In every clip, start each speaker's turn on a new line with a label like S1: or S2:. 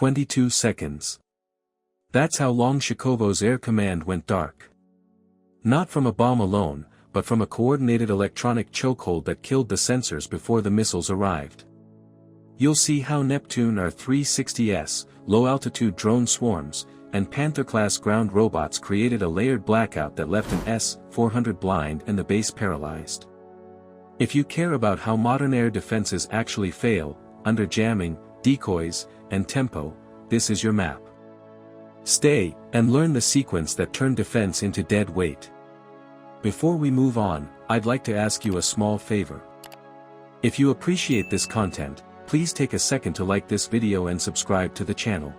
S1: 22 seconds. That's how long Shakovo's air command went dark. Not from a bomb alone, but from a coordinated electronic chokehold that killed the sensors before the missiles arrived. You'll see how Neptune R360s, low-altitude drone swarms, and Panther-class ground robots created a layered blackout that left an S-400 blind and the base paralyzed. If you care about how modern air defenses actually fail, under jamming, decoys, and tempo, this is your map. Stay, and learn the sequence that turned defense into dead weight. Before we move on, I'd like to ask you a small favor. If you appreciate this content, please take a second to like this video and subscribe to the channel.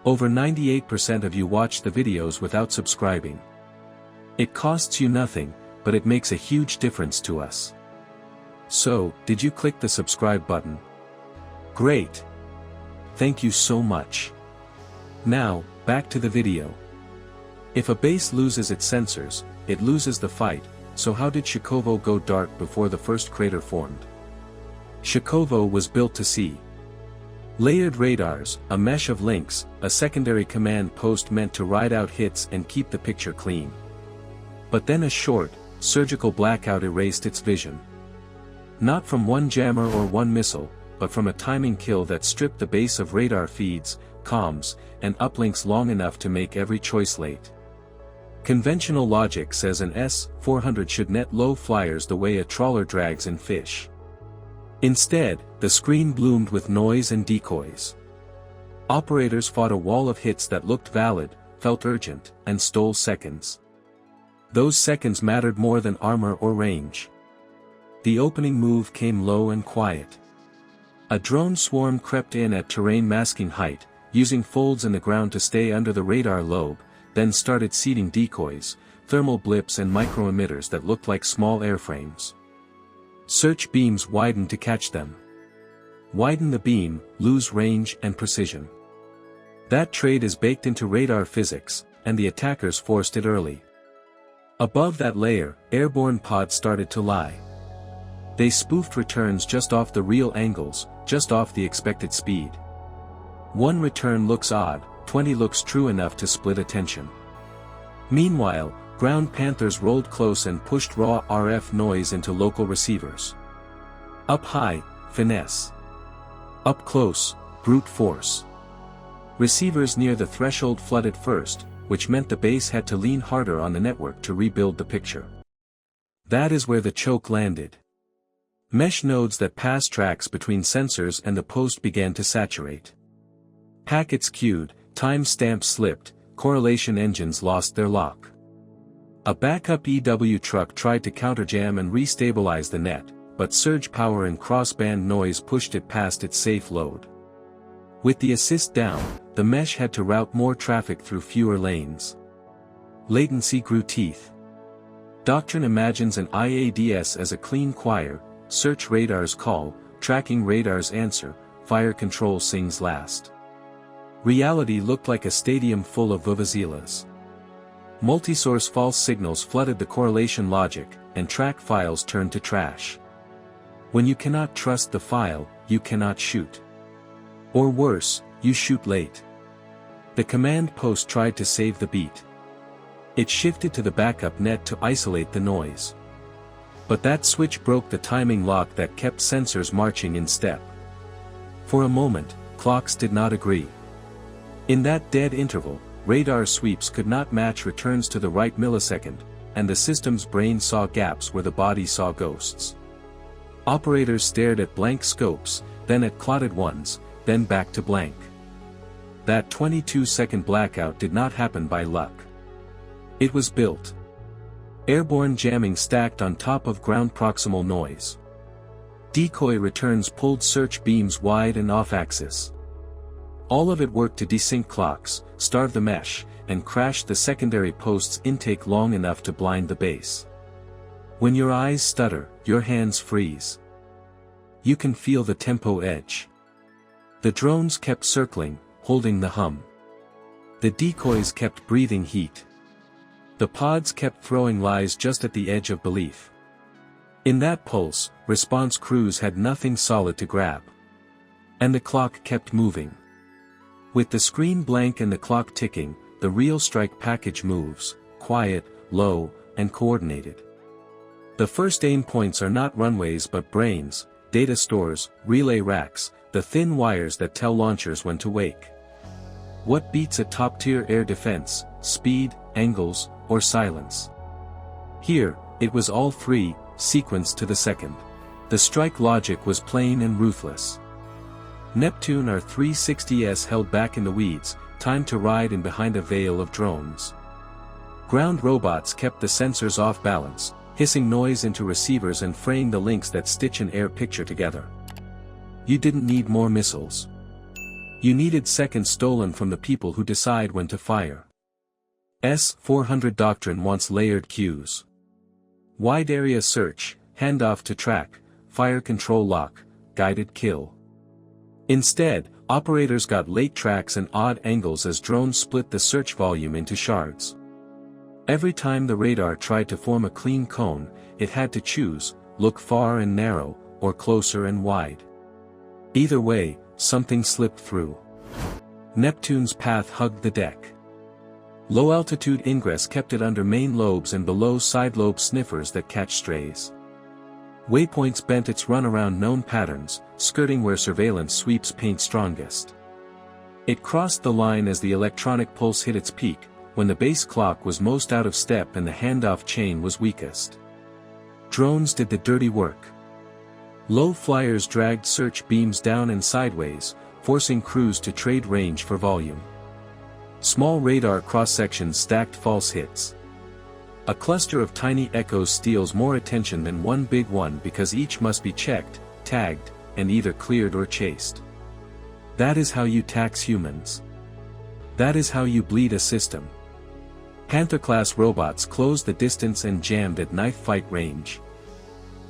S1: Over 98% of you watch the videos without subscribing. It costs you nothing, but it makes a huge difference to us. So, did you click the subscribe button? Great! Thank you so much. Now, back to the video. If a base loses its sensors, it loses the fight, so how did Shakovo go dark before the first crater formed? Shakovo was built to see layered radars, a mesh of links, a secondary command post meant to ride out hits and keep the picture clean. But then a short, surgical blackout erased its vision. Not from one jammer or one missile, but from a timing kill that stripped the base of radar feeds, comms, and uplinks long enough to make every choice late. Conventional logic says an S-400 should net low flyers the way a trawler drags in fish. Instead, the screen bloomed with noise and decoys. Operators fought a wall of hits that looked valid, felt urgent, and stole seconds. Those seconds mattered more than armor or range. The opening move came low and quiet. A drone swarm crept in at terrain masking height, using folds in the ground to stay under the radar lobe, then started seeding decoys, thermal blips and micro-emitters that looked like small airframes. Search beams widened to catch them. Widen the beam, lose range and precision. That trade is baked into radar physics, and the attackers forced it early. Above that layer, airborne pods started to lie. They spoofed returns just off the real angles, just off the expected speed. One return looks odd, 20 looks true enough to split attention. Meanwhile, ground panthers rolled close and pushed raw RF noise into local receivers. Up high, finesse. Up close, brute force. Receivers near the threshold flooded first, which meant the base had to lean harder on the network to rebuild the picture. That is where the choke landed. Mesh nodes that pass tracks between sensors and the post began to saturate. Packets queued, time-stamps slipped, correlation engines lost their lock. A backup EW truck tried to counterjam and restabilize the net, but surge power and crossband noise pushed it past its safe load. With the assist down, the mesh had to route more traffic through fewer lanes. Latency grew teeth. Doctrine imagines an IADS as a clean choir, search radars call, tracking radars answer, fire control sings last. Reality looked like a stadium full of vuvuzelas. Multi-source false signals flooded the correlation logic, and track files turned to trash. When you cannot trust the file, you cannot shoot. Or worse, you shoot late. The command post tried to save the beat. It shifted to the backup net to isolate the noise. But that switch broke the timing lock that kept sensors marching in step. For a moment, clocks did not agree. In that dead interval, radar sweeps could not match returns to the right millisecond, and the system's brain saw gaps where the body saw ghosts. Operators stared at blank scopes, then at clotted ones, then back to blank. That 22-second blackout did not happen by luck. It was built. Airborne jamming stacked on top of ground proximal noise. Decoy returns pulled search beams wide and off-axis. All of it worked to desync clocks, starve the mesh, and crash the secondary post's intake long enough to blind the base. When your eyes stutter, your hands freeze. You can feel the tempo edge. The drones kept circling, holding the hum. The decoys kept breathing heat. The pods kept throwing lies just at the edge of belief. In that pulse, response crews had nothing solid to grab. And the clock kept moving. With the screen blank and the clock ticking, the real strike package moves, quiet, low, and coordinated. The first aim points are not runways but brains, data stores, relay racks, the thin wires that tell launchers when to wake. What beats a top-tier air defense, speed, angles, or silence? Here, it was all three, sequenced to the second. The strike logic was plain and ruthless. Neptune R360s held back in the weeds, time to ride in behind a veil of drones. Ground robots kept the sensors off balance, hissing noise into receivers and fraying the links that stitch an air picture together. You didn't need more missiles. You needed seconds stolen from the people who decide when to fire. S-400 doctrine wants layered cues. Wide area search, handoff to track, fire control lock, guided kill. Instead, operators got late tracks and odd angles as drones split the search volume into shards. Every time the radar tried to form a clean cone, it had to choose, look far and narrow, or closer and wide. Either way, something slipped through. Neptune's path hugged the deck. Low-altitude ingress kept it under main lobes and below side lobe sniffers that catch strays. Waypoints bent its run around known patterns, skirting where surveillance sweeps paint strongest. It crossed the line as the electronic pulse hit its peak, when the base clock was most out of step and the handoff chain was weakest. Drones did the dirty work. Low flyers dragged search beams down and sideways, forcing crews to trade range for volume. Small radar cross-sections stacked false hits. A cluster of tiny echoes steals more attention than one big one because each must be checked, tagged, and either cleared or chased. That is how you tax humans. That is how you bleed a system. Panther-class robots closed the distance and jammed at knife fight range.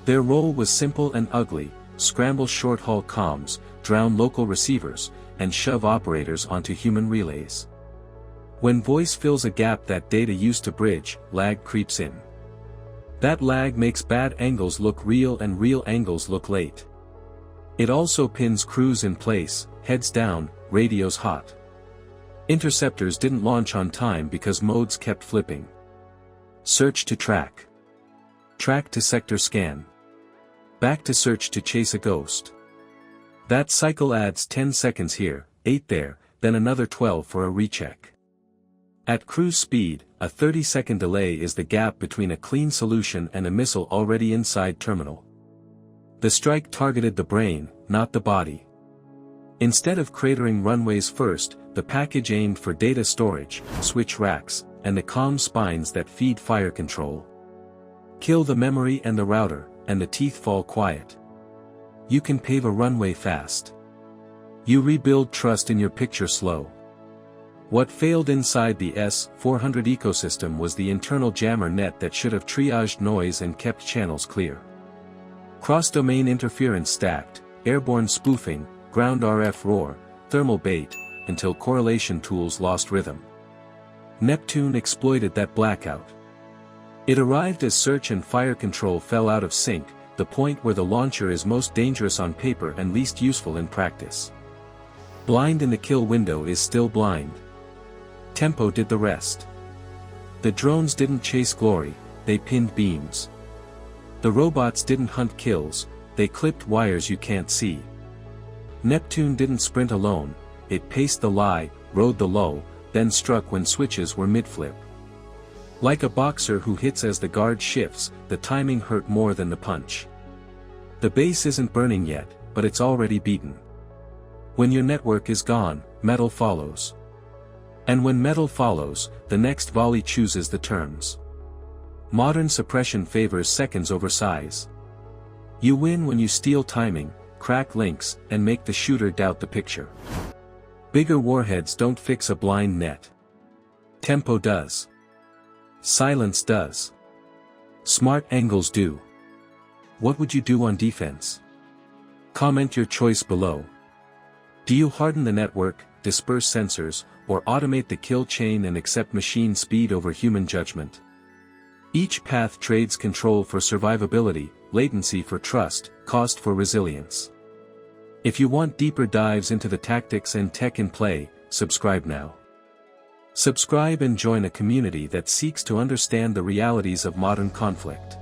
S1: Their role was simple and ugly: scramble short-haul comms, drown local receivers, and shove operators onto human relays. When voice fills a gap that data used to bridge, lag creeps in. That lag makes bad angles look real and real angles look late. It also pins crews in place, heads down, radios hot. Interceptors didn't launch on time because modes kept flipping. Search to track. Track to sector scan. Back to search to chase a ghost. That cycle adds 10 seconds here, 8 there, then another 12 for a recheck. At cruise speed, a 30-second delay is the gap between a clean solution and a missile already inside terminal. The strike targeted the brain, not the body. Instead of cratering runways first, the package aimed for data storage, switch racks, and the comm spines that feed fire control. Kill the memory and the router, and the teeth fall quiet. You can pave a runway fast. You rebuild trust in your picture slow. What failed inside the S-400 ecosystem was the internal jammer net that should have triaged noise and kept channels clear. Cross-domain interference stacked, airborne spoofing, ground RF roar, thermal bait, until correlation tools lost rhythm. Neptune exploited that blackout. It arrived as search and fire control fell out of sync, the point where the launcher is most dangerous on paper and least useful in practice. Blind in the kill window is still blind. Tempo did the rest. The drones didn't chase glory, they pinned beams. The robots didn't hunt kills, they clipped wires you can't see. Neptune didn't sprint alone, it paced the lie, rode the low, then struck when switches were mid-flip. Like a boxer who hits as the guard shifts, the timing hurt more than the punch. The base isn't burning yet, but it's already beaten. When your network is gone, metal follows. And when metal follows, the next volley chooses the terms. Modern suppression favors seconds over size. You win when you steal timing, crack links, and make the shooter doubt the picture. Bigger warheads don't fix a blind net. Tempo does. Silence does. Smart angles do. What would you do on defense? Comment your choice below. Do you harden the network, disperse sensors, or automate the kill chain and accept machine speed over human judgment? Each path trades control for survivability, latency for trust, cost for resilience. If you want deeper dives into the tactics and tech in play, subscribe now. Subscribe and join a community that seeks to understand the realities of modern conflict.